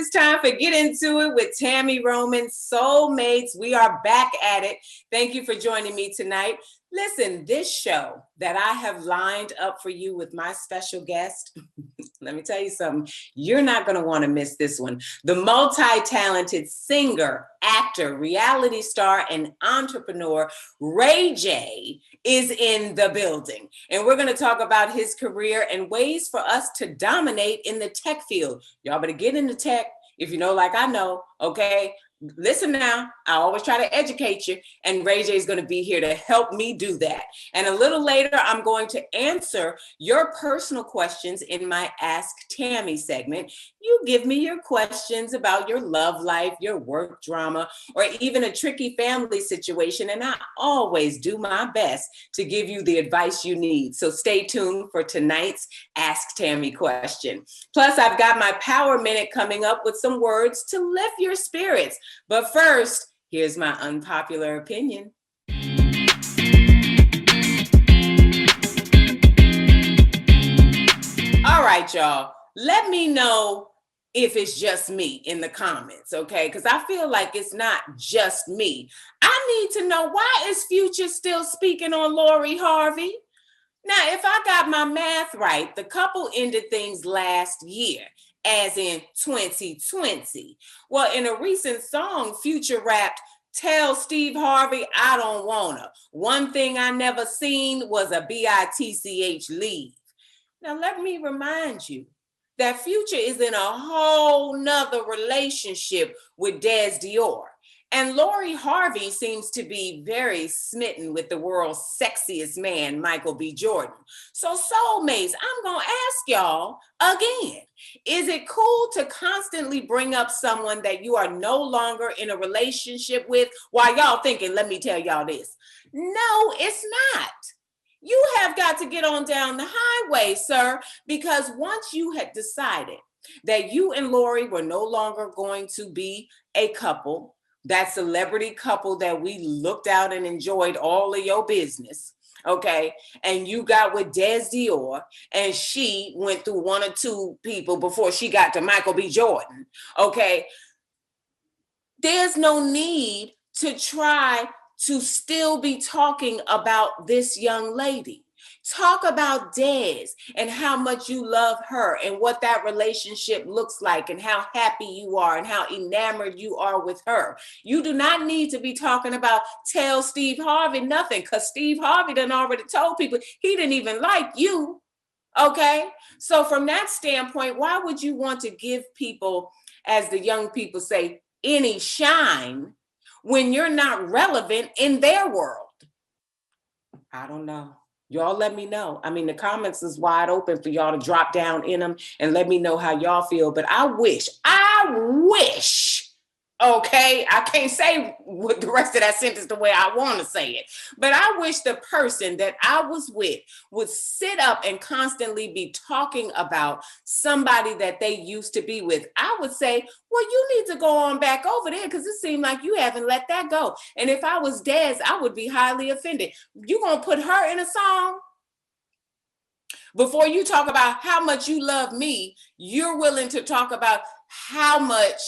it's time for Get Into It with Tami Roman, Soulmates. We are back at it. Thank you for joining me tonight. Listen, this show that I have lined up for you with my special guest, let me tell you something, you're not going to want to miss this one. The multi-talented singer, actor, reality star, and entrepreneur, Ray J, is in the building. And we're going to talk about his career and ways for us to dominate in the tech field. Y'all better get into tech if you know like I know, okay? Listen now, I always try to educate you, and Ray J is going to be here to help me do that. And a little later, I'm going to answer your personal questions in my Ask Tami segment. You give me your questions about your love life, your work drama, or even a tricky family situation, and I always do my best to give you the advice you need. So stay tuned for tonight's Ask Tami question. Plus, I've got my Power Minute coming up with some words to lift your spirits. But first, here's my unpopular opinion. All right, y'all. Let me know if it's just me in the comments, okay? Because I feel like it's not just me. I need to know, why is Future still speaking on Lori Harvey? Now, if I got my math right, the couple ended things last year, as in 2020. Well, in a recent song, Future rapped, "Tell Steve Harvey I don't wanna. One thing I never seen was a bitch leave." Now, let me remind you that Future is in a whole nother relationship with Des Dior. And Lori Harvey seems to be very smitten with the world's sexiest man, Michael B. Jordan. So soulmates, I'm going to ask y'all again, is it cool to constantly bring up someone that you are no longer in a relationship with while y'all thinking, let me tell y'all this? No, it's not. You have got to get on down the highway, sir, because once you had decided that you and Lori were no longer going to be a couple, that celebrity couple that we looked out and enjoyed all of your business, okay? And you got with Des Dior, and she went through one or two people before she got to Michael B. Jordan, okay? There's no need to try to still be talking about this young lady. Talk about Des and how much you love her and what that relationship looks like and how happy you are and how enamored you are with her. You do not need to be talking about tell Steve Harvey nothing, because Steve Harvey done already told people he didn't even like you, okay? So from that standpoint, why would you want to give people, as the young people say, any shine when you're not relevant in their world? I don't know. Y'all let me know. I mean, the comments is wide open for y'all to drop down in them and let me know how y'all feel. But I wish, okay, I can't say with the rest of that sentence the way I want to say it, but I wish the person that I was with would sit up and constantly be talking about somebody that they used to be with. I would say, well, you need to go on back over there because it seemed like you haven't let that go. And if I was Des, I would be highly offended. You gonna put her in a song? Before you talk about how much you love me, you're willing to talk about how much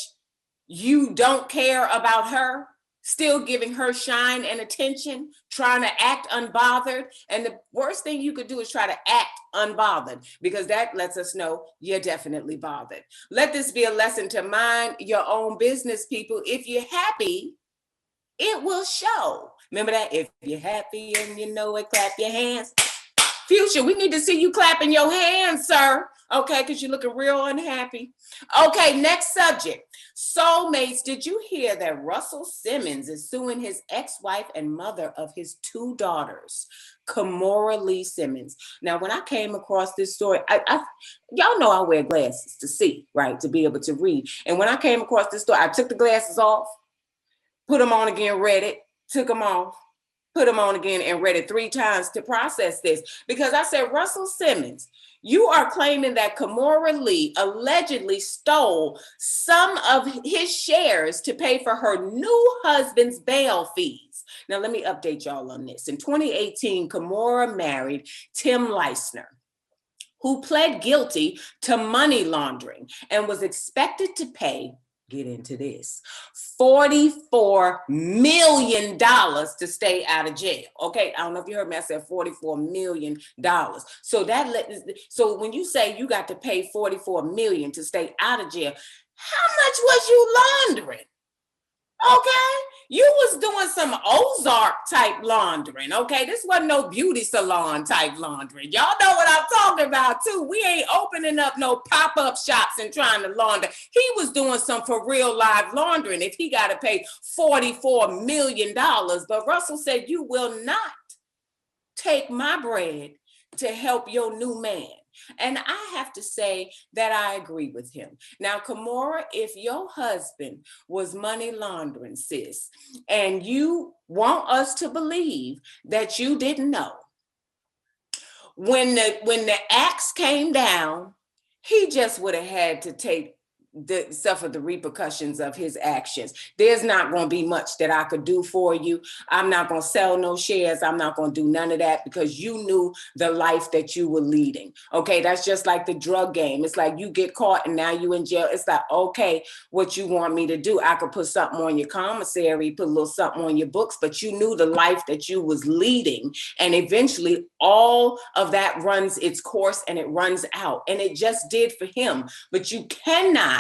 you don't care about her, still giving her shine and attention, trying to act unbothered. And the worst thing you could do is try to act unbothered, because that lets us know you're definitely bothered. Let this be a lesson to mind your own business, people. If you're happy, it will show. Remember that? If you're happy and you know it, clap your hands. Future, we need to see you clapping your hands, sir. Okay, because you're looking real unhappy. Okay, next subject. Soulmates, did you hear that Russell Simmons is suing his ex-wife and mother of his two daughters, Kimora Lee Simmons? Now, when I came across this story, y'all know I wear glasses to see, right, to be able to read. And when I came across this story, I took the glasses off, put them on again, read it, took them off, put them on again, and read it 3 times to process this. Because I said, Russell Simmons, you are claiming that Kimora Lee allegedly stole some of his shares to pay for her new husband's bail fees. Now, let me update y'all on this. In 2018, Kimora married Tim Leisner, who pled guilty to money laundering and was expected to pay, get into this, $44 million to stay out of jail. Okay, I don't know if you heard me, I said $44 million. So when you say you got to pay $44 million to stay out of jail, how much was you laundering? Okay, you was doing some Ozark type laundering. Okay, this wasn't no beauty salon type laundering. Y'all know what I'm talking about too. We ain't opening up no pop-up shops and trying to launder. He was doing some for real live laundering if he got to pay $44 million. But Russell said, you will not take my bread to help your new man. And I have to say that I agree with him. Now, Kimora, if your husband was money laundering, sis, and you want us to believe that you didn't know, when the axe came down, he just would have had to suffer the repercussions of his actions. There's not going to be much that I could do for you. I'm not going to sell no shares. I'm not going to do none of that because you knew the life that you were leading. Okay, that's just like the drug game. It's like you get caught and now you in jail. It's like, okay, what you want me to do? I could put something on your commissary, put a little something on your books, but you knew the life that you was leading. And eventually all of that runs its course and it runs out. And it just did for him. But you cannot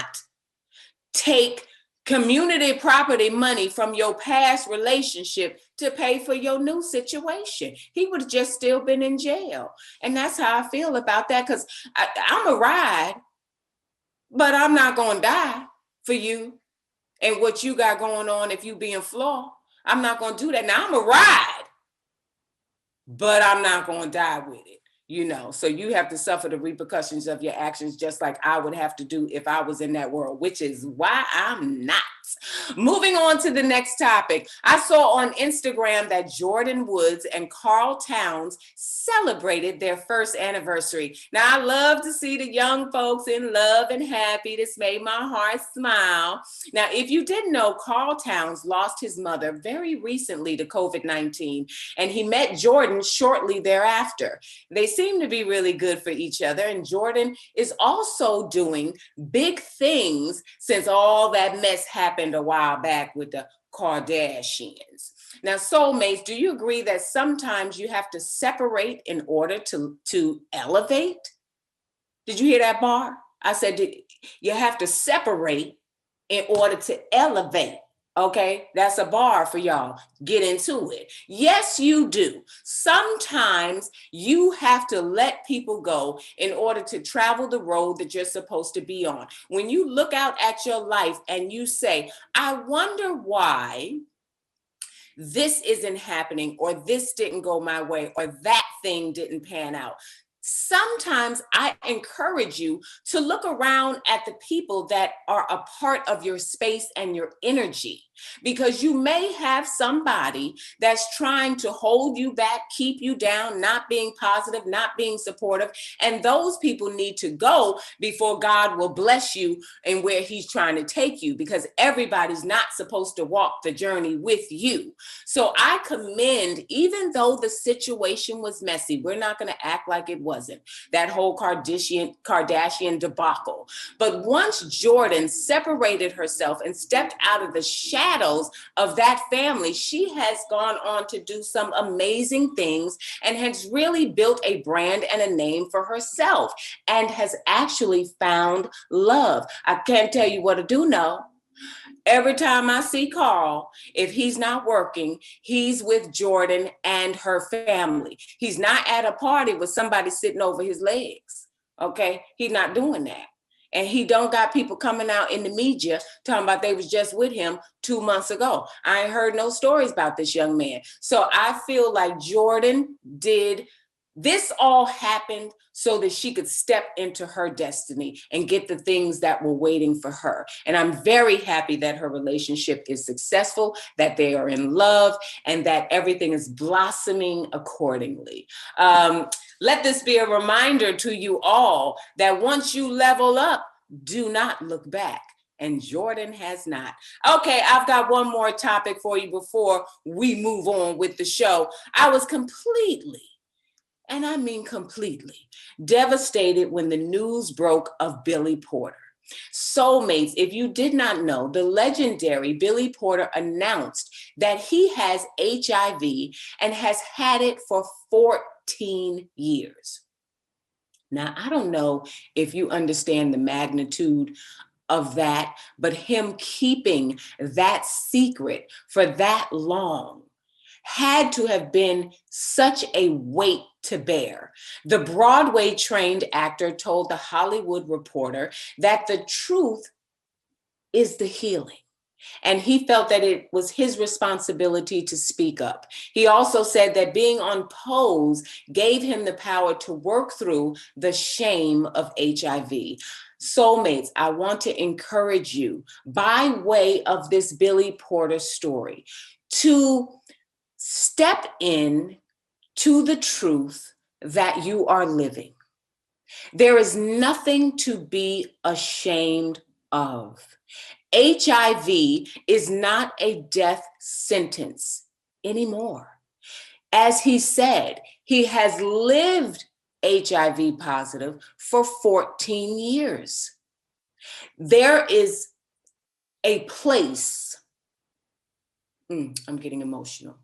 take community property money from your past relationship to pay for your new situation. He would have just still been in jail. And that's how I feel about that, because I'm a ride, but I'm not going to die for you and what you got going on if you being flawed. I'm not going to do that. Now, I'm a ride, but I'm not going to die with it. You know, so you have to suffer the repercussions of your actions, just like I would have to do if I was in that world, which is why I'm not. Moving on to the next topic. I saw on Instagram that Jordyn Woods and Carl Towns celebrated their first anniversary. Now, I love to see the young folks in love and happy. This made my heart smile. Now, if you didn't know, Carl Towns lost his mother very recently to COVID-19, and he met Jordyn shortly thereafter. They seem to be really good for each other, and Jordyn is also doing big things since all that mess happened a while back with the Kardashians. Now, soulmates, do you agree that sometimes you have to separate in order to elevate? Did you hear that bar? I said you have to separate in order to elevate. Okay, that's a bar for y'all. Get into it. Yes, you do. Sometimes you have to let people go in order to travel the road that you're supposed to be on. When you look out at your life and you say, I wonder why this isn't happening, or this didn't go my way, or that thing didn't pan out. Sometimes I encourage you to look around at the people that are a part of your space and your energy, because you may have somebody that's trying to hold you back, keep you down, not being positive, not being supportive. And those people need to go before God will bless you in where he's trying to take you, because everybody's not supposed to walk the journey with you. So I commend, even though the situation was messy, we're not going to act like it wasn't, that whole Kardashian debacle. But once Jordyn separated herself and stepped out of the shadows of that family, she has gone on to do some amazing things and has really built a brand and a name for herself, and has actually found love. I can't tell you what I do know. Every time I see Carl, if he's not working, he's with Jordyn and her family. He's not at a party with somebody sitting over his legs. Okay, he's not doing that. And he don't got people coming out in the media talking about they was just with him 2 months ago. I ain't heard no stories about this young man. So I feel like Jordyn did, this all happened so that she could step into her destiny and get the things that were waiting for her. And I'm very happy that her relationship is successful, that they are in love, and that everything is blossoming accordingly. Let this be a reminder to you all that once you level up, do not look back. And Jordyn has not. Okay, I've got one more topic for you before we move on with the show. I was completely and I mean completely, devastated when the news broke of Billy Porter. Soulmates, if you did not know, the legendary Billy Porter announced that he has HIV and has had it for 14 years. Now, I don't know if you understand the magnitude of that, but him keeping that secret for that long had to have been such a weight to bear. The Broadway trained actor told The Hollywood Reporter that the truth is the healing. And he felt that it was his responsibility to speak up. He also said that being on Pose gave him the power to work through the shame of HIV. Soulmates, I want to encourage you, by way of this Billy Porter story, to step in to the truth that you are living. There is nothing to be ashamed of. HIV is not a death sentence anymore. As he said, he has lived HIV positive for 14 years. There is a place, I'm getting emotional.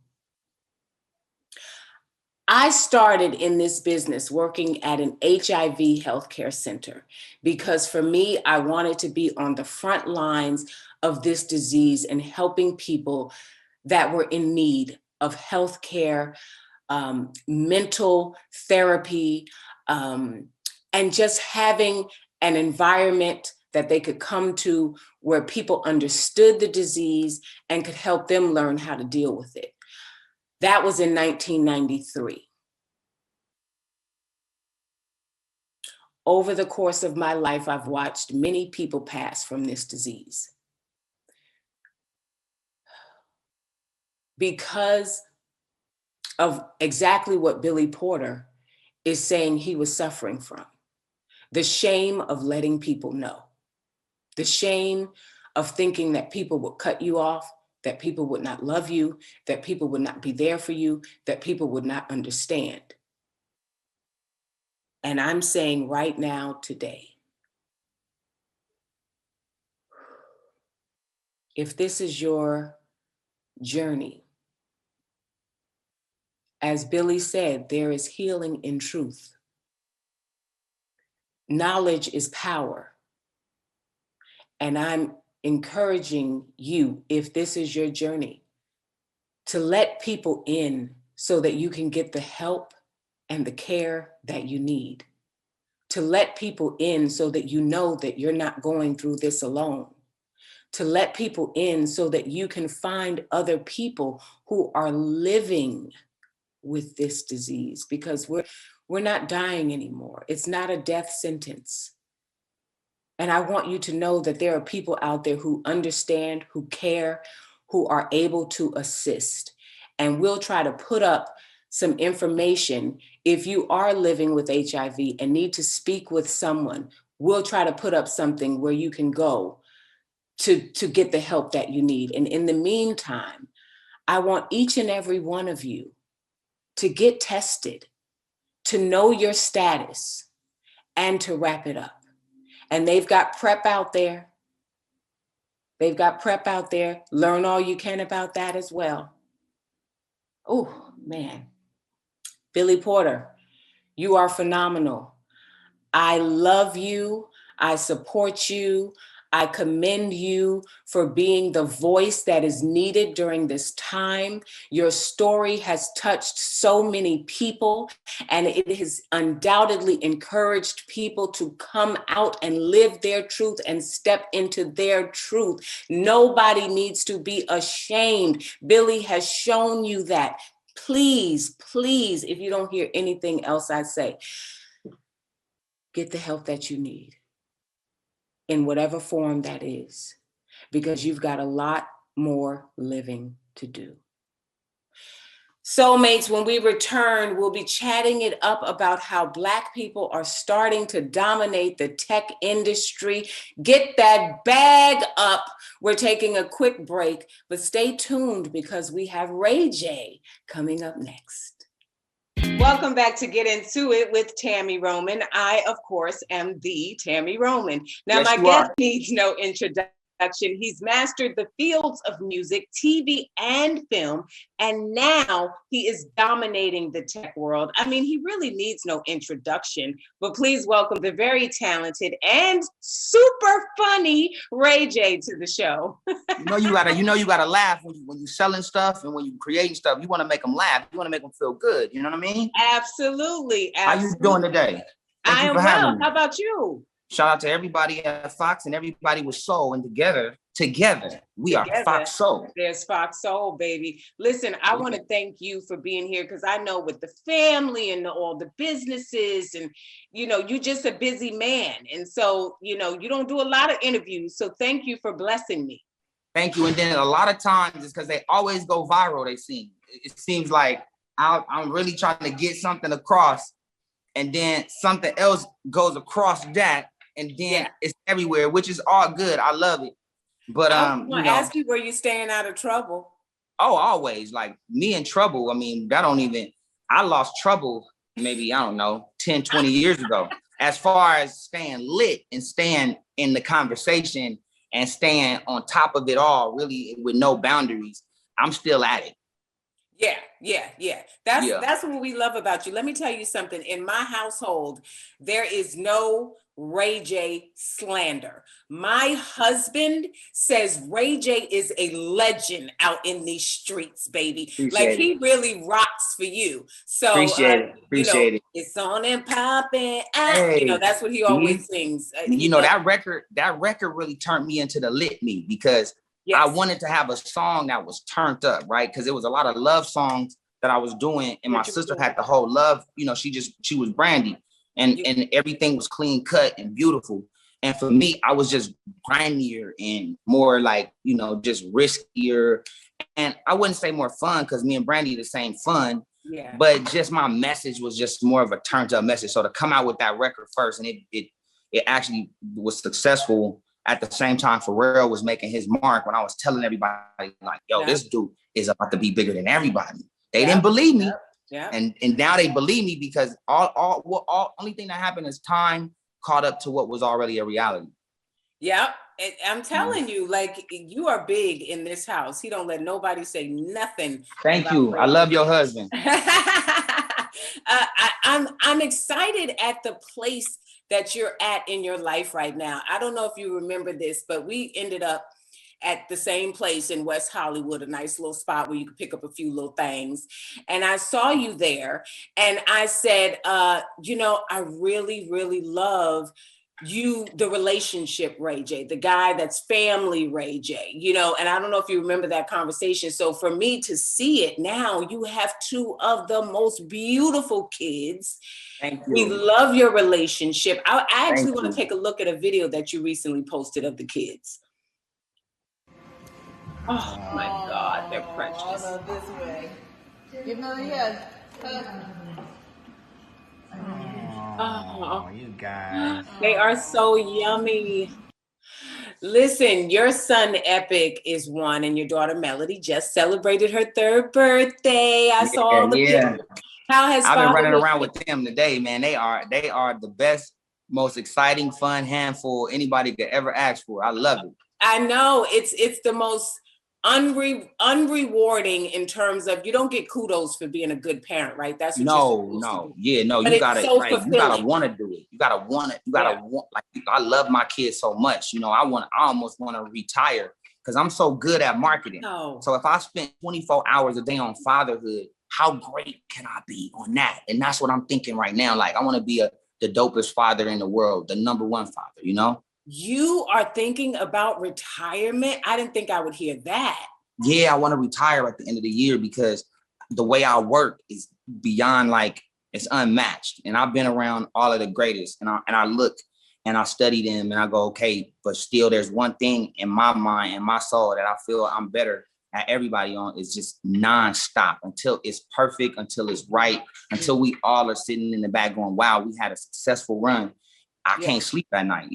I started in this business working at an HIV healthcare center because for me, I wanted to be on the front lines of this disease and helping people that were in need of healthcare, mental therapy, and just having an environment that they could come to where people understood the disease and could help them learn how to deal with it. That was in 1993. Over the course of my life, I've watched many people pass from this disease. Because of exactly what Billy Porter is saying he was suffering from. The shame of letting people know. The shame of thinking that people would cut you off, that people would not love you, that people would not be there for you, that people would not understand. And I'm saying right now, today, if this is your journey, as Billy said, there is healing in truth. Knowledge is power. And I'm encouraging you, if this is your journey, to let people in so that you can get the help and the care that you need. To let people in so that you know that you're not going through this alone. To let people in so that you can find other people who are living with this disease, because we're not dying anymore. It's not a death sentence. And I want you to know that there are people out there who understand, who care, who are able to assist. And we'll try to put up some information. If you are living with HIV and need to speak with someone, we'll try to put up something where you can go to get the help that you need. And in the meantime, I want each and every one of you to get tested, to know your status, and to wrap it up. And they've got PrEP out there. They've got PrEP out there. Learn all you can about that as well. Oh, man. Billy Porter, you are phenomenal. I love you. I support you. I commend you for being the voice that is needed during this time. Your story has touched so many people, and it has undoubtedly encouraged people to come out and live their truth and step into their truth. Nobody needs to be ashamed. Billy has shown you that. Please, please, if you don't hear anything else I say, get the help that you need, in whatever form that is, because you've got a lot more living to do. Soulmates, when we return, we'll be chatting it up about how Black people are starting to dominate the tech industry. Get that bag up. We're taking a quick break, but stay tuned because we have Ray J coming up next. Welcome back to Get Into It with Tami Roman. I, of course, am the Tami Roman. Now, my guest needs no introduction. He's mastered the fields of music, TV, and film, and now he is dominating the tech world. I mean, he really needs no introduction, but please welcome the very talented and super funny Ray J to the show. you gotta laugh when you selling stuff and when you creating stuff. You want to make them laugh. You want to make them feel good. You know what I mean? Absolutely. How you doing today? I am well. How about you? Shout out to everybody at Fox and everybody with Soul, and together we are FOXSOUL. There's FOXSOUL, baby. Listen, I want to thank you for being here because I know with the family and all the businesses and, you're just a busy man. And so, you don't do a lot of interviews. So thank you for blessing me. Thank you. And then a lot of times it's because they always go viral, they seem. It seems like I'm really trying to get something across, and then something else goes across that. And then it's everywhere, which is all good. I love it. But I want to ask you, were you staying out of trouble? Oh, always. Like me in trouble. I mean, I lost trouble maybe, 10, 20 years ago. As far as staying lit and staying in the conversation and staying on top of it all, really with no boundaries, I'm still at it. Yeah. That's what we love about you. Let me tell you something. In my household, there is no Ray J slander. My husband says Ray J is a legend out in these streets, baby. He really rocks for you. So appreciate it. It's on and popping. That's what he always sings. That record really turned me into the lit me because I wanted to have a song that was turned up, right? Because it was a lot of love songs that I was doing, and my sister had the whole love. She was Brandy. And everything was clean cut and beautiful. And for me, I was just grimier and more like, just riskier. And I wouldn't say more fun because me and Brandy the same fun. Yeah. But just my message was just more of a turned up message. So to come out with that record first, and it actually was successful at the same time Pharrell was making his mark when I was telling everybody like, yo, this dude is about to be bigger than everybody. They didn't believe me. Yeah. And now they believe me because only thing that happened is time caught up to what was already a reality. Yep. I'm telling you, you are big in this house. He don't let nobody say nothing. Thank you. I love your husband. I'm excited at the place that you're at in your life right now. I don't know if you remember this, but we ended up at the same place in West Hollywood, a nice little spot where you could pick up a few little things. And I saw you there and I said, I really, really love the relationship, Ray J, the guy that's family Ray J, and I don't know if you remember that conversation. So for me to see it now, you have two of the most beautiful kids. Thank you. We love your relationship. I actually want to take a look at a video that you recently posted of the kids. Oh my God, they're precious. No, this way. Give me a Oh, you guys. They are so yummy. Listen, your son Epic is one, and your daughter Melody just celebrated her 3rd birthday. I saw all the pictures. How has I've been running around with them today, man. They are the best, most exciting, fun handful anybody could ever ask for. I love it. I know it's the most unrewarding in terms of you don't get kudos for being a good parent, right? That's what you gotta want to do it. You gotta want it. I love my kids so much. I almost want to retire because I'm so good at marketing. So if I spent 24 hours a day on fatherhood, how great can I be on that? And that's what I'm thinking right now. Like I want to be the dopest father in the world, the number one father, You are thinking about retirement? I didn't think I would hear that. Yeah, I want to retire at the end of the year because the way I work is beyond it's unmatched. And I've been around all of the greatest and I look and I study them and I go, okay, but still there's one thing in my mind and my soul that I feel I'm better at everybody on is just nonstop until it's perfect, until it's right, until we all are sitting in the back going, wow, we had a successful run. I can't sleep at night,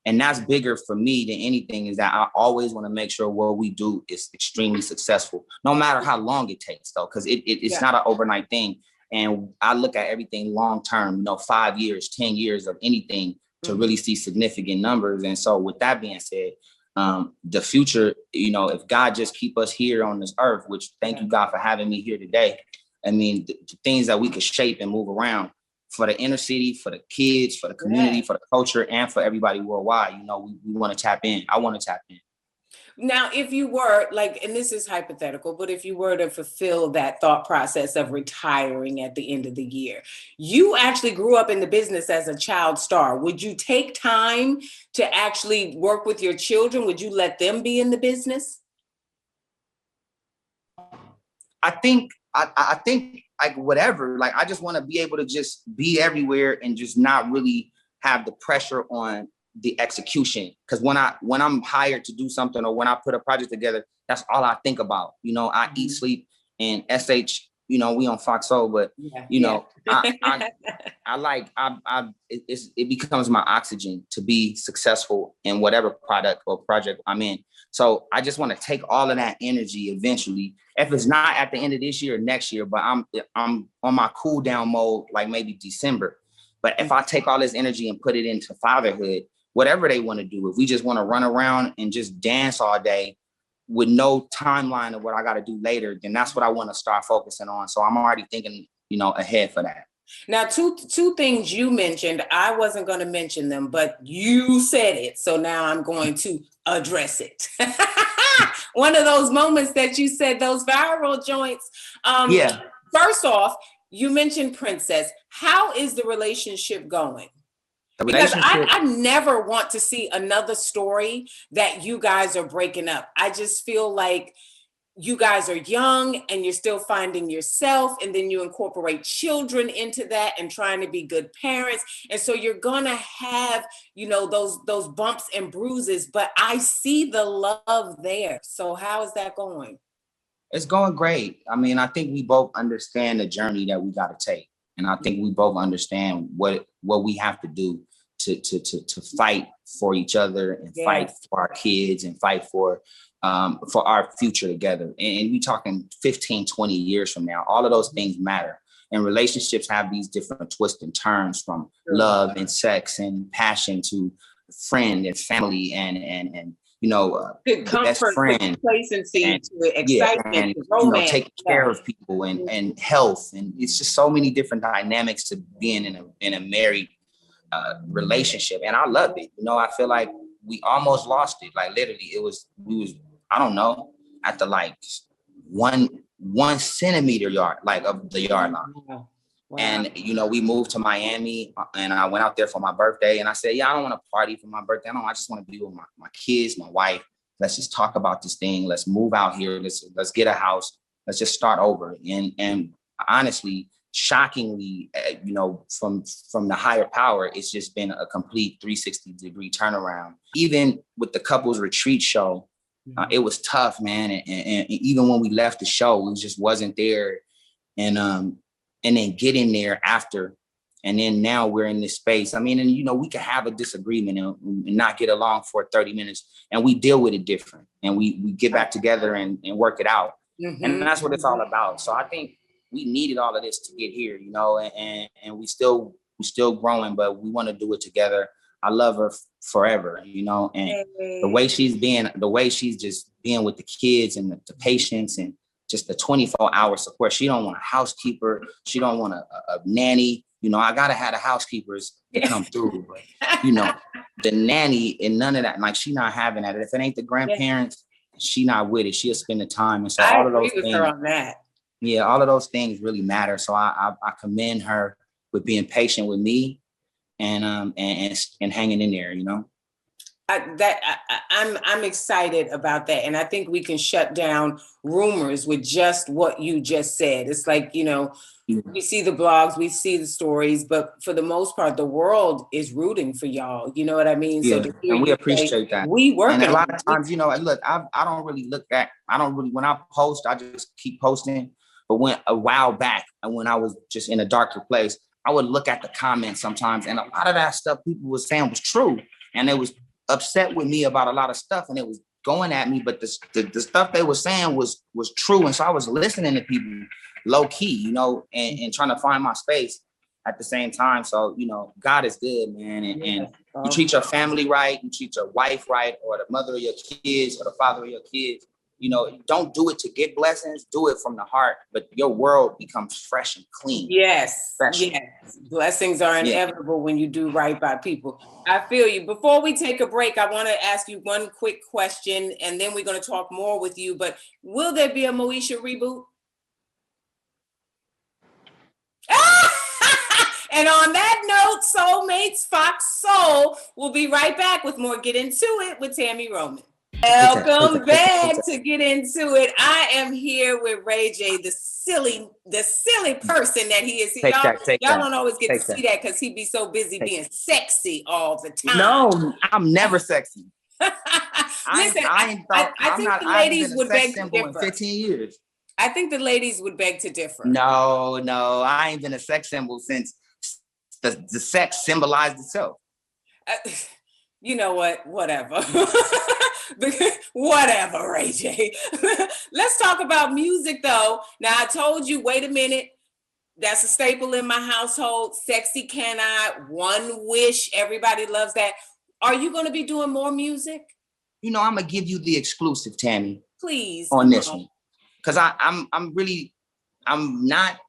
and that's bigger for me than anything is that I always want to make sure what we do is extremely successful, no matter how long it takes though, because it's not an overnight thing. And I look at everything long-term, 5 years, 10 years of anything to really see significant numbers. And so with that being said, the future, if God just keep us here on this earth, which thank you, God, for having me here today. I mean, the things that we could shape and move around for the inner city, for the kids, for the community, for the culture, and for everybody worldwide, we want to tap in. I want to tap in. Now, if you were and this is hypothetical, but if you were to fulfill that thought process of retiring at the end of the year, you actually grew up in the business as a child star. Would you take time to actually work with your children? Would you let them be in the business? I think like whatever, like I just want to be able to just be everywhere and just not really have the pressure on the execution. Because when I'm hired to do something or when I put a project together, that's all I think about. I eat, sleep, and SH. We on FOXSOUL, but it becomes my oxygen to be successful in whatever product or project I'm in. So I just want to take all of that energy eventually, if it's not at the end of this year or next year, but I'm on my cool down mode, like maybe December. But if I take all this energy and put it into fatherhood, whatever they want to do, if we just want to run around and just dance all day with no timeline of what I got to do later, then that's what I want to start focusing on. So I'm already thinking, ahead for that. Now, two things you mentioned, I wasn't going to mention them, but you said it. So now I'm going to address it. One of those moments that you said, those viral joints. First off, you mentioned Princess. How is the relationship going? Because I never want to see another story that you guys are breaking up. I just feel like you guys are young and you're still finding yourself, and then you incorporate children into that and trying to be good parents. And so you're gonna have, those bumps and bruises, but I see the love there. So how is that going? It's going great. I mean, I think we both understand the journey that we got to take. And I think we both understand what we have to do to fight for each other and fight for our kids and fight for our future together. And we talking 15, 20 years from now, all of those things matter. And relationships have these different twists and turns, from love and sex and passion to friend and family and best friend, complacency, and, to excitement, and to romance, taking care of people and health. And it's just so many different dynamics to being in a married relationship. And I loved it. I feel like we almost lost it. Like literally we was I don't know, at the like one centimeter yard, like of the yard line. Wow. And we moved to Miami, and I went out there for my birthday, and I said, I don't want to party for my birthday. I just want to be with my kids, my wife. Let's just talk about this thing. Let's move out here. Let's get a house. Let's just start over. And honestly, shockingly, from the higher power, it's just been a complete 360-degree turnaround. Even with the couples retreat show, it was tough, man. And even when we left the show, it just wasn't there. And then getting there after, and then now we're in this space. I mean, and we can have a disagreement and not get along for 30 minutes, and we deal with it different, and we get back together and work it out. Mm-hmm. And that's what it's all about. So I think we needed all of this to get here, and we still growing, but we want to do it together. I love her forever, and the way she's just being with the kids and the patience and just the 24-hour support. She don't want a housekeeper. She don't want a nanny. I gotta have the housekeepers to come through, but the nanny and none of that. Like, she not having that. If it ain't the grandparents, she not with it. She'll spend the time. And so all of those things. I agree with her on that. Yeah, all of those things really matter. So I commend her with being patient with me and hanging in there. I'm excited about that, and I think we can shut down rumors with just what you just said. It's like, we see the blogs, we see the stories, but for the most part, the world is rooting for y'all. You know what I mean? Yeah, so and we appreciate that. We work. And a lot of times, look, I don't really when I post, I just keep posting. But a while back, and when I was just in a darker place, I would look at the comments sometimes, and a lot of that stuff people were saying was true, and it was upset with me about a lot of stuff, and it was going at me, but the stuff they were saying was true. And so I was listening to people, low key, you know, and trying to find my space at the same time. So, you know, God is good, man. And you treat your family right, you treat your wife right, or the mother of your kids or the father of your kids. You know, don't do it to get blessings, do it from the heart, but your world becomes fresh and clean. Yes, yes. Blessings are inevitable when you do right by people. I feel you. Before we take a break, I want to ask you one quick question, and then we're going to talk more with you. But will there be a Moesha reboot? And on that note, Soulmates, Fox Soul, we'll be right back with more Get Into It with Tami Roman. Welcome back to Get Into It. I am here with Ray J, the silly person that he is. Y'all don't always get to see that because he be so busy being sexy all the time. No, I'm never sexy. Listen, I think the ladies would beg to differ. 15 years. I think the ladies would beg to differ. No, I ain't been a sex symbol since the sex symbolized itself. You know what? Whatever. Whatever, Ray J. Let's talk about music, though. Now, I told you, wait a minute. That's a staple in my household. Sexy Can I? One Wish. Everybody loves that. Are you going to be doing more music? You know, I'm going to give you the exclusive, Tami. Please. On this one. Because I'm not,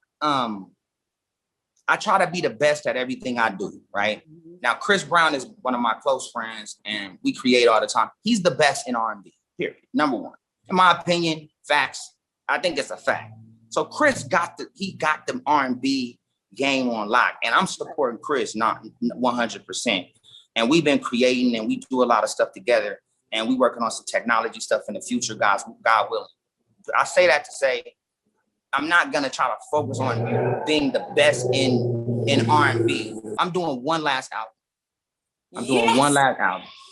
I try to be the best at everything I do, right? Mm-hmm. Now, Chris Brown is one of my close friends and we create all the time. He's the best in R&B, period. Number one. In my opinion, facts, I think it's a fact. So Chris got the R&B game on lock and I'm supporting Chris, not 100%. And we've been creating and we do a lot of stuff together and we working on some technology stuff in the future, God willing. I say that to say, I'm not gonna try to focus on being the best in R&B. I'm doing one last album.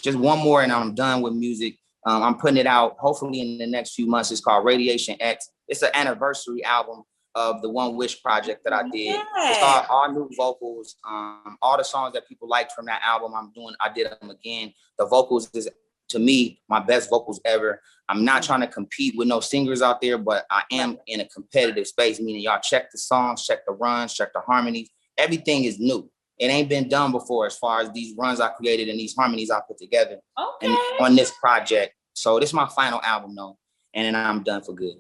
Just one more and I'm done with music. I'm putting it out hopefully in the next few months. It's called Radiation X. It's an anniversary album of the One Wish project that I did. Yes. It's all new vocals. All the songs that people liked from that album, I did them again. The vocals is, to me, my best vocals ever. I'm not trying to compete with no singers out there, but I am in a competitive space, meaning y'all check the songs, check the runs, check the harmonies. Everything is new. It ain't been done before as far as these runs I created and these harmonies I put together and on this project. So this is my final album though, and then I'm done for good.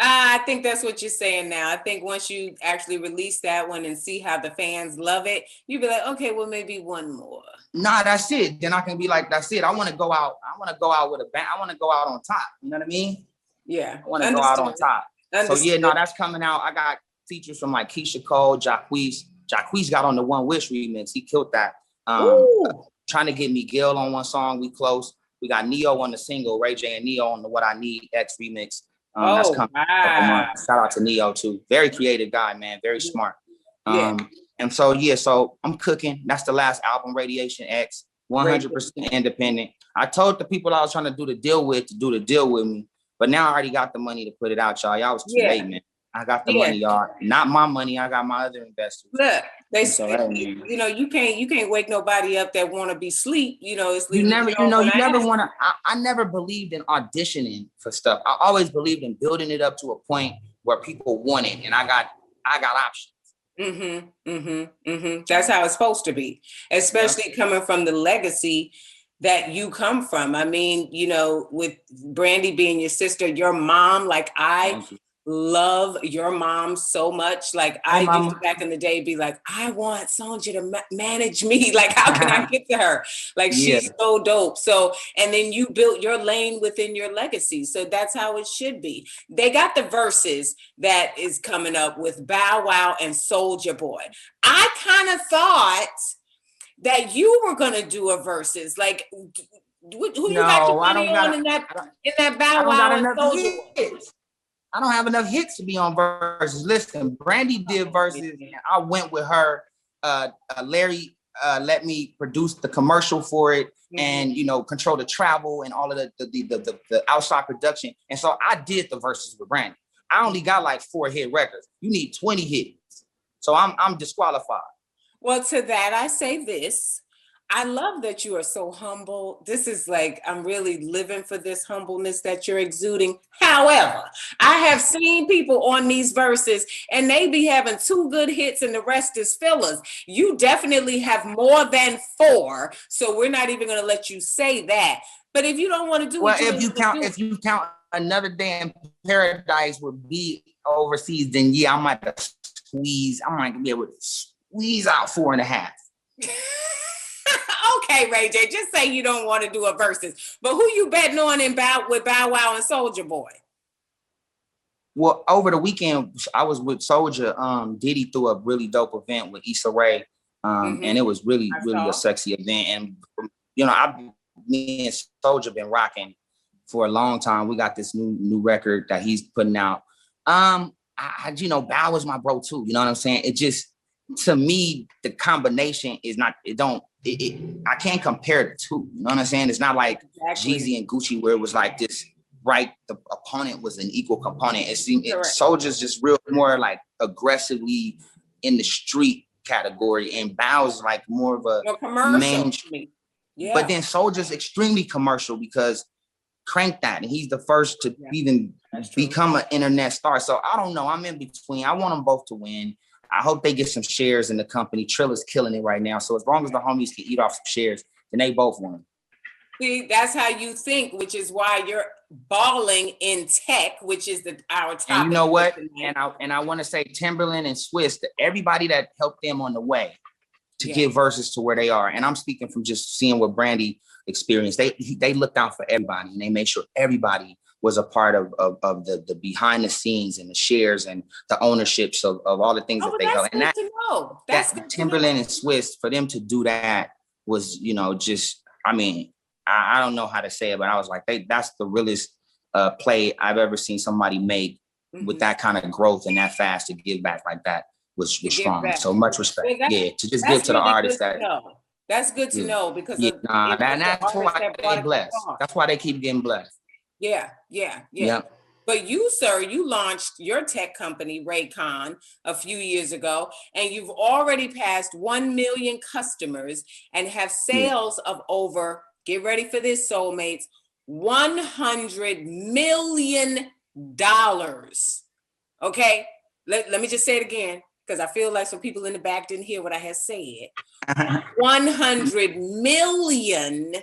I think that's what you're saying now. I think once you actually release that one and see how the fans love it, you'll be like, okay, well, maybe one more. Nah, that's it. Then I can be like, that's it. I want to go out with a bang. I want to go out on top. You know what I mean? Yeah. I want to go out on top. So yeah, no, that's coming out. I got features from like Keisha Cole, Jacquees. Jacquees got on the One Wish remix. He killed that. Trying to get Miguel on one song. We close. We got Neo on the single, Ray J and Neo on the What I Need X remix. That's coming. Wow. Shout out to Neo too. Very creative guy, man. Very smart. And so so I'm cooking. That's the last album, Radiation X. 100% independent. I told the people I was trying to do the deal with me, but now I already got the money to put it out, y'all. Y'all was too late, man. I got the money, y'all. Not my money. I got my other investors. Look, you know, you can't wake nobody up that want to be sleep. You know, it's you never want to. I never believed in auditioning for stuff. I always believed in building it up to a point where people want it, and I got options. That's how it's supposed to be, especially coming from the legacy that you come from. I mean, you know, with Brandy being your sister, your mom, like I love your mom so much. Like I used to back in the day be like, I want Sonja to manage me. Like, how can I get to her? Like, she's so dope. So, and then you built your lane within your legacy. So that's how it should be. They got the verses that is coming up with Bow Wow and Soulja Boy. I kind of thought that you were going to do a verses. Like, who you got your money on in that Bow Wow and Soulja Boy? I don't have enough hits to be on verses. Listen, Brandy did verses, and I went with her. Larry let me produce the commercial for it, and control the travel and all of the outside production. And so I did the verses with Brandy. I only got like 4 hit records. You need 20 hits, so I'm disqualified. Well, to that I say this. I love that you are so humble. This is like, I'm really living for this humbleness that you're exuding. However, I have seen people on these verses and they be having 2 good hits and the rest is fillers. You definitely have more than 4. So we're not even going to let you say that. But if you don't want to do well, if you count Another Day in Paradise would be overseas, then yeah, I might be able to squeeze out 4.5. Okay, Ray J, just say you don't want to do a versus. But who you betting on with Bow Wow and Soulja Boy? Well, over the weekend, I was with Soulja. Diddy threw a really dope event with Issa Rae. And it was really a sexy event. And, you know, me and Soulja been rocking for a long time. We got this new record that he's putting out. You know, Bow is my bro too. You know what I'm saying? It just, to me, the combination is not, I can't compare the two. You know what I'm saying? It's not like Jeezy and Gucci where it was like this, right? The opponent was an equal component. Soulja's just real more like aggressively in the street category, and Bow's like more of a mainstream. Yeah. But then Soulja's extremely commercial because Crank That, and he's the first to even become an internet star. So I don't know. I'm in between. I want them both to win. I hope they get some shares in the company. Trill is killing it right now. So as long as the homies can eat off some shares, then they both won. See, that's how you think, which is why you're balling in tech, which is our topic. And you know what? And I want to say Timberland and Swiss, everybody that helped them on the way to get verses to where they are. And I'm speaking from just seeing what Brandy experienced. They looked out for everybody, and they made sure everybody was a part of the behind the scenes and the shares and the ownerships of all the things that they held. And that's Timberland and Swiss, for them to do that was, you know, just, I mean, I don't know how to say it, but I was like, that's the realest play I've ever seen somebody make with that kind of growth and that fast to give back like that was strong. Back. So much respect. To just give to the artists that. That's good to know because that's why they blessed. That's why they keep getting blessed. Yeah. But you, sir, you launched your tech company, Raycon, a few years ago, and you've already passed 1 million customers and have sales of over, get ready for this, soulmates, $100 million. Okay, let me just say it again, because I feel like some people in the back didn't hear what I had said. $100 million.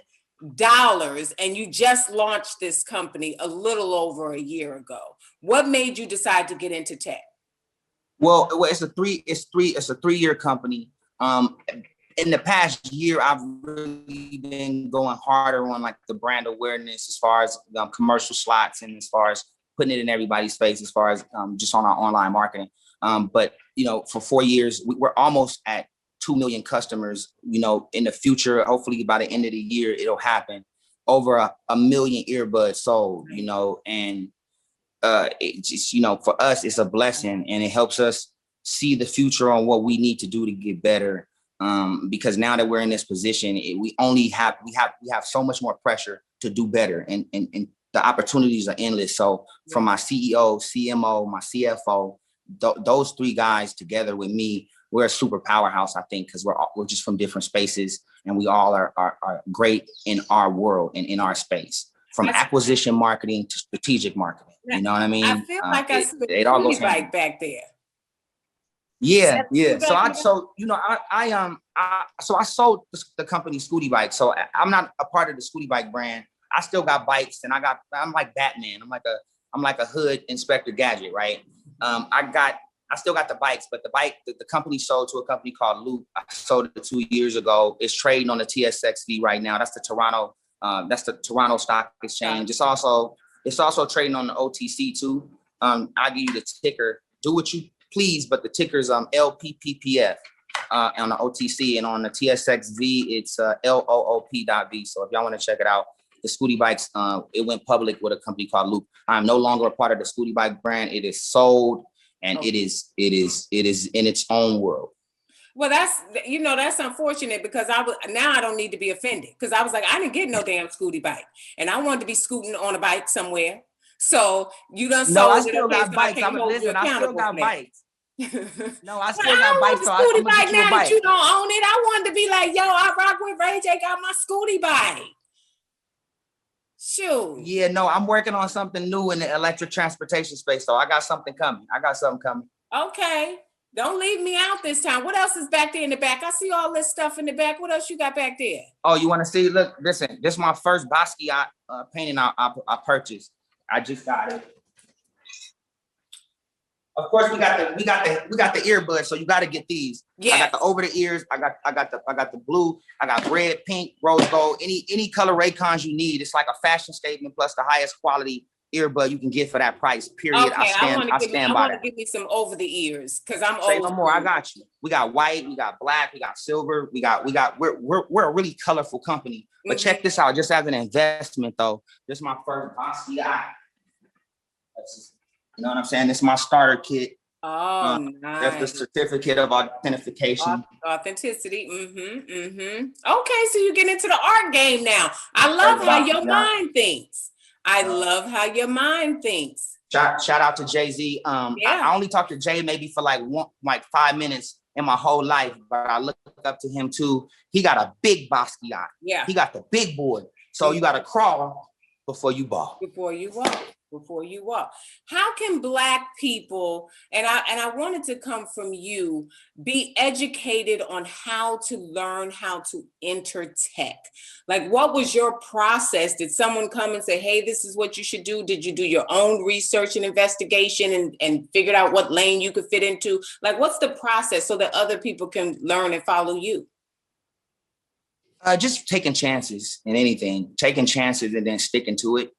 And you just launched this company a little over a year ago. What made you decide to get into tech? Well, it's a 3-year company. In the past year, I've really been going harder on like the brand awareness as far as commercial slots and as far as putting it in everybody's face, as far as just on our online marketing. But, you know, for 4 years, we're almost at 2 million customers. You know, in the future, hopefully by the end of the year, it'll happen. Over a million earbuds sold, you know, and it just, you know, for us, it's a blessing, and it helps us see the future on what we need to do to get better. Because now that we're in this position, we have so much more pressure to do better, and the opportunities are endless. So from my CEO, CMO, my CFO, those 3 guys together with me, we're a super powerhouse, I think, because we're just from different spaces, and we all are great in our world and in our space, from acquisition marketing to strategic marketing. You know what I mean? I feel like I see the Scooty bike back there. Yeah. So I sold the company Scooty Bike. So I'm not a part of the Scooty Bike brand. I still got bikes, and I'm like Batman. I'm like a hood Inspector Gadget, right? I still got the bikes, but the company sold to a company called Loop. I sold it 2 years ago. It's trading on the TSXV right now. That's the Toronto Stock Exchange. It's also trading on the OTC too. I'll give you the ticker. Do what you please, but the ticker's LPPPF on the OTC, and on the TSXV it's LOOP.V. So if y'all want to check it out, the Scooty Bikes, it went public with a company called Loop. I'm no longer a part of the Scooty Bike brand. It is sold. And it is in its own world. Well, that's unfortunate, because I don't need to be offended, because I was like, I didn't get no damn Scooty bike, and I wanted to be scooting on a bike somewhere. So you done sold I still got bikes. I still got bikes. No, I But still I got don't want bikes, the so Scooty I'm gonna bike get you a now that bike. you don't own it. I wanted to be like, yo, I rock with Ray J, got my Scooty bike. Shoot. Yeah, no, I'm working on something new in the electric transportation space, so I got something coming. Okay. Don't leave me out this time. What else is back there in the back? I see all this stuff in the back. What else you got back there? Oh, you want to see? Look, listen, this is my first Basquiat painting I purchased. I just got it. Of course, we got the earbuds, so you got to get these. Yeah. I got the over the ears. I got the blue. I got red, pink, rose gold. Any color Raycons you need. It's like a fashion statement plus the highest quality earbud you can get for that price. Period. Okay, I want to give me some over the ears because I'm Say old. no more. I got you. We got white. We got black. We got silver. We're a really colorful company. But check this out. Just as an investment, though, this is my first Basquiat. You know what I'm saying? This is my starter kit. Oh, nice. That's the certificate of authentication. Authenticity. Okay, so you get into the art game now. I love how your mind thinks. Love how your mind thinks. Shout out to Jay-Z. I only talked to Jay maybe for like 5 minutes in my whole life, but I look up to him too. He got a big Basquiat. Yeah. He got the big boy. So you got to crawl before you walk. Before you walk. How can Black people, and I wanted to come from you, be educated on how to learn how to enter tech? Like, what was your process? Did someone come and say, hey, this is what you should do? Did you do your own research and investigation and figured out what lane you could fit into? Like, what's the process so that other people can learn and follow you? Just taking chances in anything, taking chances and then sticking to it.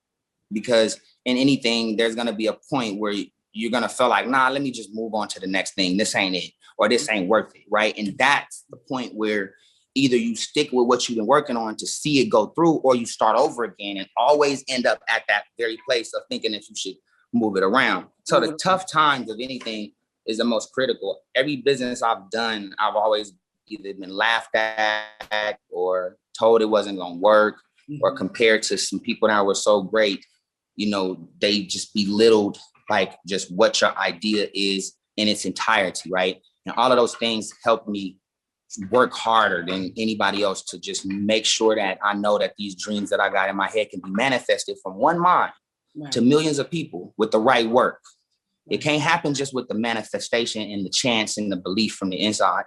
Because in anything, there's going to be a point where you're going to feel like, nah, let me just move on to the next thing. This ain't it, or this ain't worth it, right? And that's the point where either you stick with what you've been working on to see it go through, or you start over again and always end up at that very place of thinking that you should move it around. So the tough times of anything is the most critical. Every business I've done, I've always either been laughed at or told it wasn't going to work, or compared to some people that were so great. You know, they just belittled like just what your idea is in its entirety, right? And all of those things help me work harder than anybody else to just make sure that I know that these dreams that I got in my head can be manifested from one mind to millions of people with the right work. It can't happen just with the manifestation and the chance and the belief from the inside.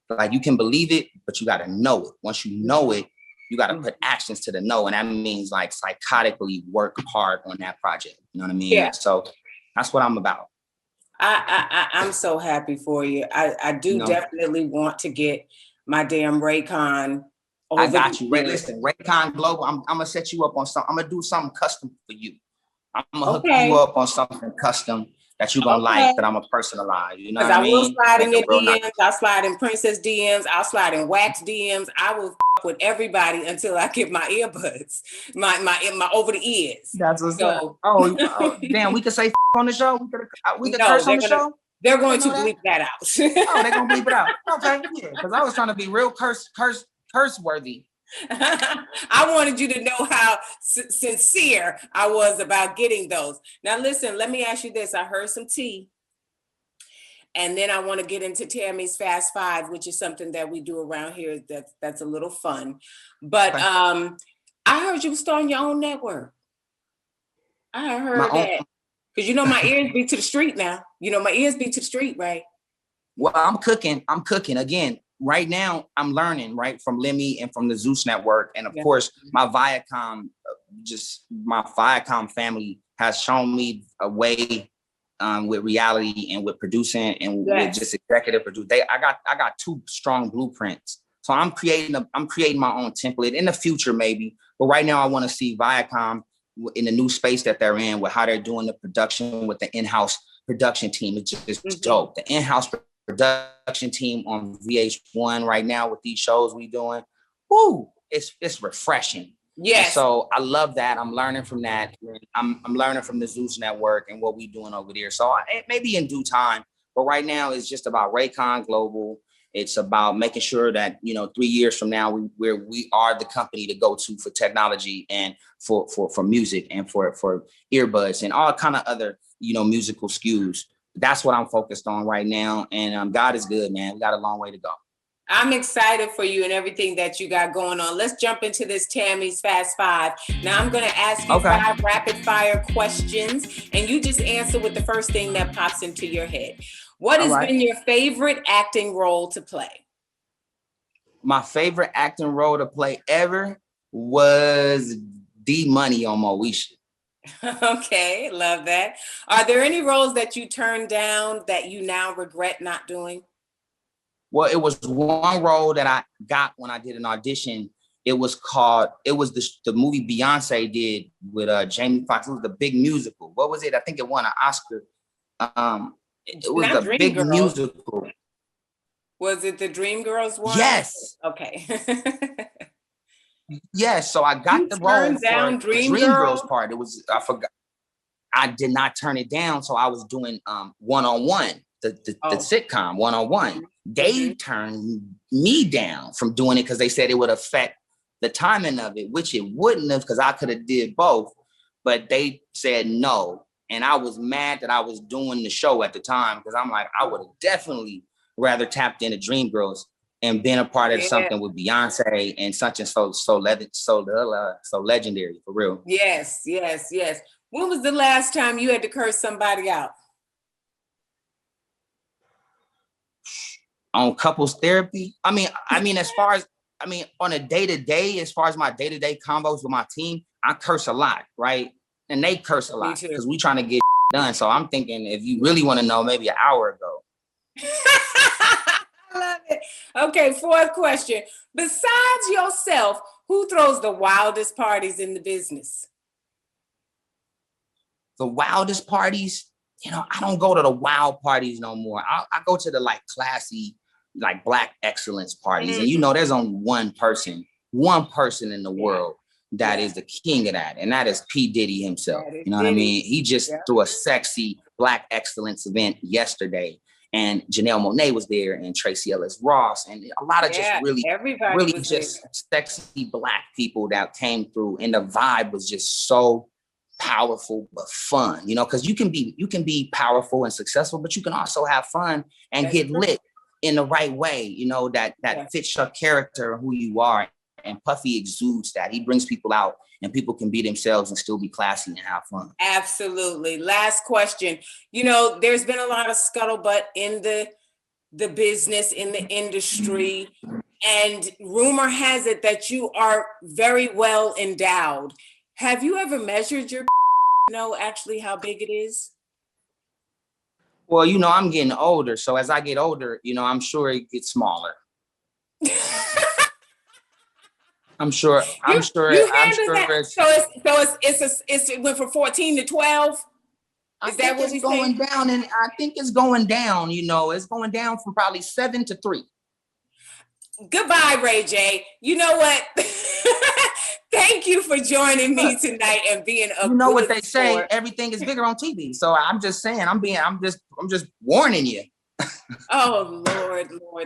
Like, you can believe it, but you got to know it. Once you know it, you got to put actions to the know. And that means like psychotically work hard on that project. You know what I mean? Yeah. So that's what I'm about. I'm so happy for you. I do definitely want to get my damn Raycon. I got you. Listen, Raycon Global, I'm going to set you up on something. I'm going to do something custom for you. I'm going to hook you up on something custom that you're going to like, that I'm going to personalize. You know what I mean? I will slide in your DMs. I'll slide in Princess DMs. I'll slide in Wax DMs. I will with everybody until I get my earbuds, my over the ears. That's what's up. Oh, damn, we could say on the show? We could curse on the show? They're going to bleep that out. Oh, they're going to bleep it out. Okay, yeah, because I was trying to be real curse worthy. I wanted you to know how sincere I was about getting those. Now, listen, let me ask you this. I heard some tea. And then I want to get into Tami's Fast Five, which is something that we do around here that's a little fun. But I heard you starting your own network. I heard that. Because, you know, my ears be to the street now. You know, my ears be to the street, right? Well, I'm cooking. Again, right now, I'm learning, right, from Lemmy and from the Zeus Network. And, of course, my Viacom family has shown me a way with reality and with producing and with just executive produce. I got two strong blueprints. So I'm creating my own template in the future, maybe. But right now I want to see Viacom in the new space that they're in, with how they're doing the production with the in-house production team. It's just dope. The in-house production team on VH1 right now with these shows we doing. Woo, it's refreshing. Yeah. So I love that. I'm learning from that. I'm learning from the Zeus Network and what we doing over there. So maybe in due time, but right now it's just about Raycon Global. It's about making sure that, 3 years from now, we are the company to go to for technology and for music and for earbuds and all kind of other, musical SKUs. that's what I'm focused on right now. And God is good, man. We got a long way to go. I'm excited for you and everything that you got going on. Let's jump into this Tami's Fast Five. Now I'm going to ask you 5 rapid fire questions, and you just answer with the first thing that pops into your head. What has been your favorite acting role to play? My favorite acting role to play ever was D-Money on Moesha. Okay, love that. Are there any roles that you turned down that you now regret not doing? Well, it was one role that I got when I did an audition. It was the movie Beyonce did with Jamie Foxx. It was the big musical. What was it? I think it won an Oscar. It was not the big musical. Was it the Dreamgirls one? Yes. Okay. Yes. So I got the role for the Dreamgirls part. It was, I forgot. I did not turn it down. So I was doing one-on-one, the sitcom one-on-one. They turned me down from doing it because they said it would affect the timing of it, which it wouldn't have, because I could have did both. But they said no. And I was mad that I was doing the show at the time, because I'm like, I would have definitely rather tapped into Dreamgirls and been a part of something with Beyonce and such and so legendary, for real. Yes. When was the last time you had to curse somebody out? On couples therapy? I mean, on a day-to-day, as far as my day-to-day combos with my team, I curse a lot, right? And they curse a lot because we trying to get done. So I'm thinking, if you really want to know, maybe an hour ago. I love it. Okay, 4th question. Besides yourself, who throws the wildest parties in the business? The wildest parties? I don't go to the wild parties no more. I go to the classy, Black excellence parties. And there's only one person in the world that is the king of that. And that is P. Diddy himself. You know what I mean? He just threw a sexy Black excellence event yesterday. And Janelle Monáe was there, and Tracy Ellis Ross, and a lot of just really just sexy Black people that came through. And the vibe was just so powerful but fun, because you can be powerful and successful, but you can also have fun and get lit in the right way, that fits your character, who you are. And Puffy exudes that. He brings people out, and people can be themselves and still be classy and have fun. Absolutely. Last question. There's been a lot of scuttlebutt in the business, in the industry, and rumor has it that you are very well endowed. Have you ever measured your actually how big it is? Well, I'm getting older. So as I get older, I'm sure it gets smaller. I'm sure. So it went from 14 to 12. Is that what it's going down? And I think it's going down. It's going down from probably 7 to 3. Goodbye, Ray J. You know what? Thank you for joining me tonight and being a good what they say, everything is bigger on TV. So I'm just saying, I'm just warning you. Oh,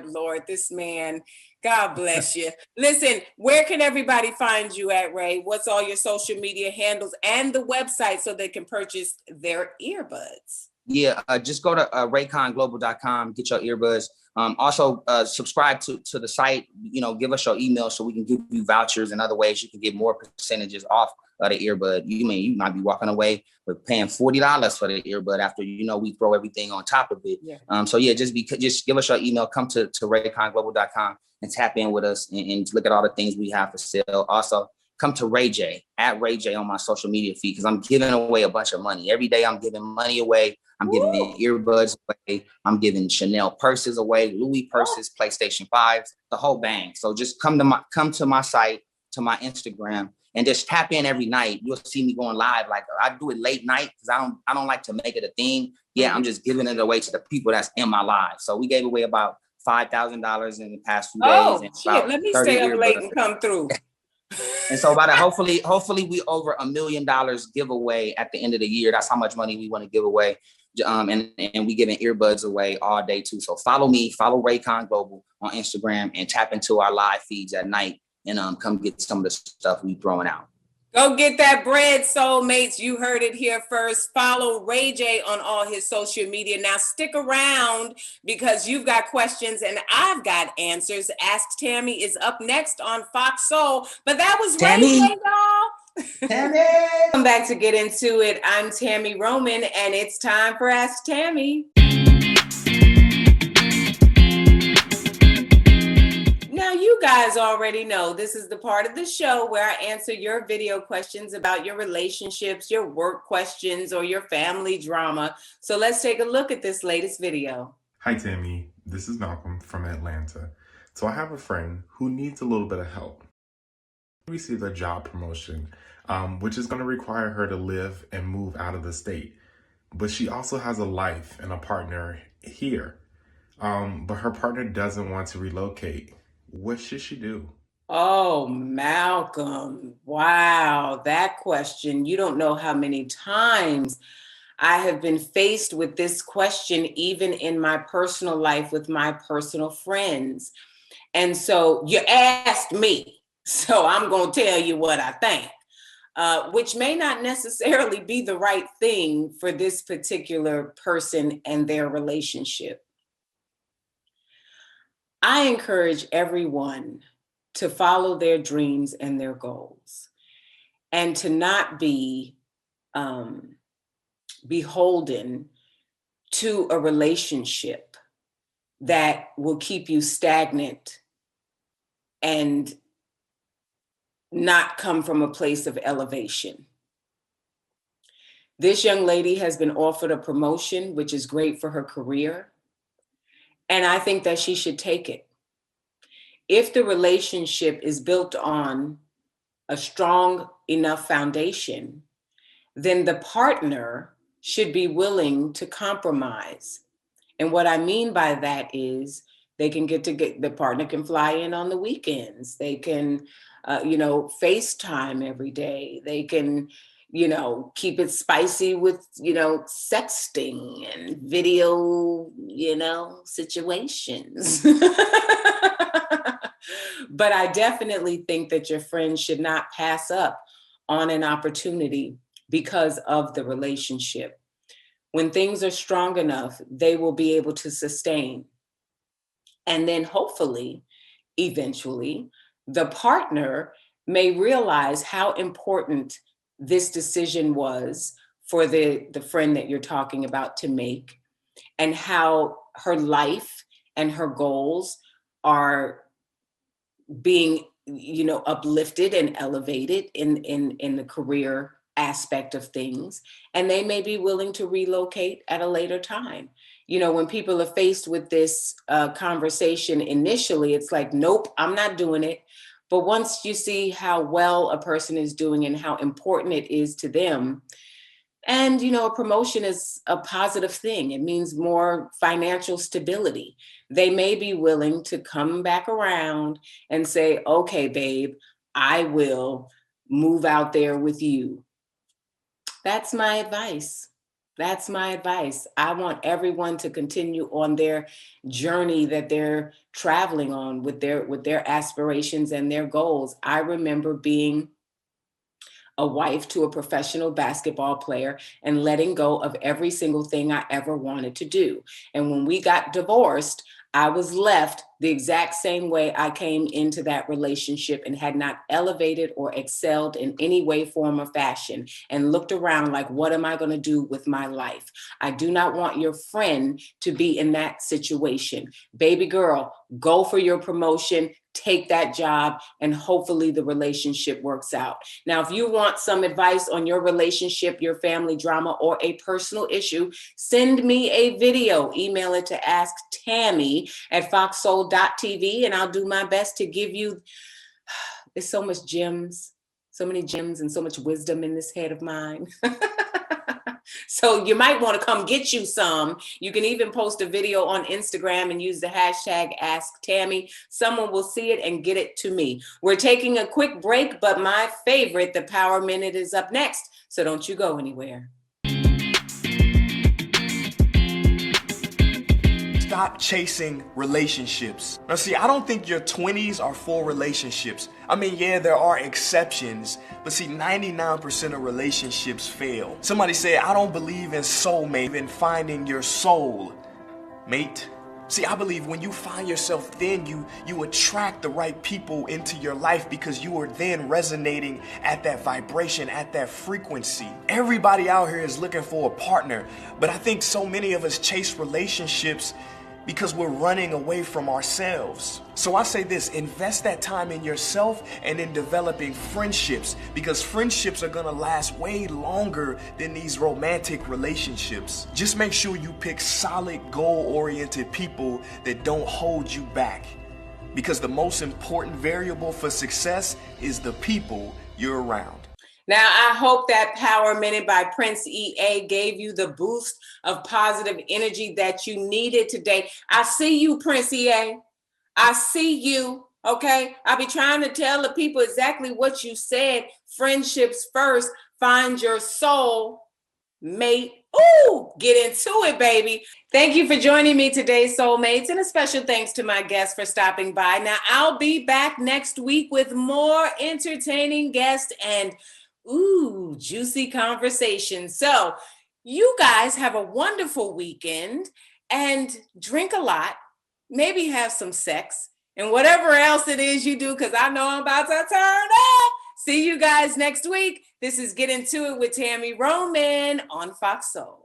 Lord, this man, God bless you. Listen, where can everybody find you at, Ray? What's all your social media handles and the website so they can purchase their earbuds? Yeah, just go to rayconglobal.com, get your earbuds. Also, subscribe to the site, give us your email so we can give you vouchers and other ways you can get more percentages off of the earbud. You might be walking away with paying $40 for the earbud after, we throw everything on top of it. Yeah. So just give us your email, come to rayconglobal.com and tap in with us and look at all the things we have for sale. Also, come to Ray J, at Ray J on my social media feed, because I'm giving away a bunch of money. Every day I'm giving money away. I'm giving earbuds away. I'm giving Chanel purses away, Louis purses, PlayStation 5s, the whole bang. So just come to my site, to my Instagram, and just tap in every night. You'll see me going live. I do it late night because I don't like to make it a thing. Yeah, I'm just giving it away to the people that's in my live. So we gave away about $5,000 in the past few days. Oh, shit. Let me stay up late and come through. And so hopefully we over $1 million giveaway at the end of the year. That's how much money we want to give away. And we giving earbuds away all day too. So follow Raycon Global on Instagram and tap into our live feeds at night and come get some of the stuff we throwing out. Go get that bread, soulmates. You heard it here first. Follow Ray J on all his social media. Now stick around because you've got questions and I've got answers. Ask Tami is up next on Fox Soul. But that was Ray J, y'all. Tami! Come back to get into it. I'm Tami Roman and it's time for Ask Tami. Now, you guys already know this is the part of the show where I answer your video questions about your relationships, your work questions, or your family drama. So let's take a look at this latest video. Hi, Tami. This is Malcolm from Atlanta. So I have a friend who needs a little bit of help. She received a job promotion, which is going to require her to live and move out of the state. But she also has a life and a partner here. But her partner doesn't want to relocate. What should she do? Oh, Malcolm. Wow, that question. You don't know how many times I have been faced with this question, even in my personal life with my personal friends. And so you asked me, so I'm going to tell you what I think, which may not necessarily be the right thing for this particular person and their relationship. I encourage everyone to follow their dreams and their goals and to not be beholden to a relationship that will keep you stagnant and not come from a place of elevation. This young lady has been offered a promotion, which is great for her career. And I think that she should take it. If the relationship is built on a strong enough foundation, then the partner should be willing to compromise. And what I mean by that is the partner can fly in on the weekends. They can, FaceTime every day. They can, keep it spicy with, sexting and video, situations. But I definitely think that your friend should not pass up on an opportunity because of the relationship. When things are strong enough, they will be able to sustain. And then hopefully, eventually, the partner may realize how important this decision was for the friend that you're talking about to make, and how her life and her goals are being, uplifted and elevated in the career aspect of things. And they may be willing to relocate at a later time. When people are faced with this conversation initially, it's like, nope, I'm not doing it. But once you see how well a person is doing and how important it is to them, and, a promotion is a positive thing. It means more financial stability. They may be willing to come back around and say, okay, babe, I will move out there with you. That's my advice. That's my advice. I want everyone to continue on their journey that they're traveling on with their aspirations and their goals. I remember being a wife to a professional basketball player and letting go of every single thing I ever wanted to do. And when we got divorced, I was left the exact same way I came into that relationship and had not elevated or excelled in any way, form, or fashion, and looked around like, what am I going to do with my life? I do not want your friend to be in that situation. Baby girl, go for your promotion, take that job, and hopefully the relationship works out. Now, if you want some advice on your relationship, your family drama, or a personal issue, send me a video. Email it to asktami@foxsoul.tv, and I'll do my best to give you, there's so much gems, so many gems and so much wisdom in this head of mine. So you might want to come get you some. You can even post a video on Instagram and use the hashtag Ask Tami. Someone will see it and get it to me. We're taking a quick break, but my favorite, the Power Minute, is up next. So don't you go anywhere. stop chasing relationships. Now see, I don't think your 20s are for relationships. I mean, yeah, there are exceptions, but see, 99% of relationships fail. Somebody said, I don't believe in soulmate, in finding your soul mate. See, I believe when you find yourself, then you attract the right people into your life because you are then resonating at that vibration, at that frequency. Everybody out here is looking for a partner, but I think so many of us chase relationships because we're running away from ourselves. So I say this, invest that time in yourself and in developing friendships, because friendships are gonna last way longer than these romantic relationships. Just make sure you pick solid, goal-oriented people that don't hold you back, because the most important variable for success is the people you're around. Now, I hope that Power Minute by Prince EA gave you the boost of positive energy that you needed today. I see you, Prince EA. I see you, okay? I'll be trying to tell the people exactly what you said. Friendships first. Find your soul mate. Ooh, get into it, baby. Thank you for joining me today, soulmates, and a special thanks to my guests for stopping by. Now, I'll be back next week with more entertaining guests and juicy conversation. So you guys have a wonderful weekend and drink a lot, maybe have some sex and whatever else it is you do, because I know I'm about to turn up. See you guys next week. This is Get Into It with Tami Roman on FOXSOUL.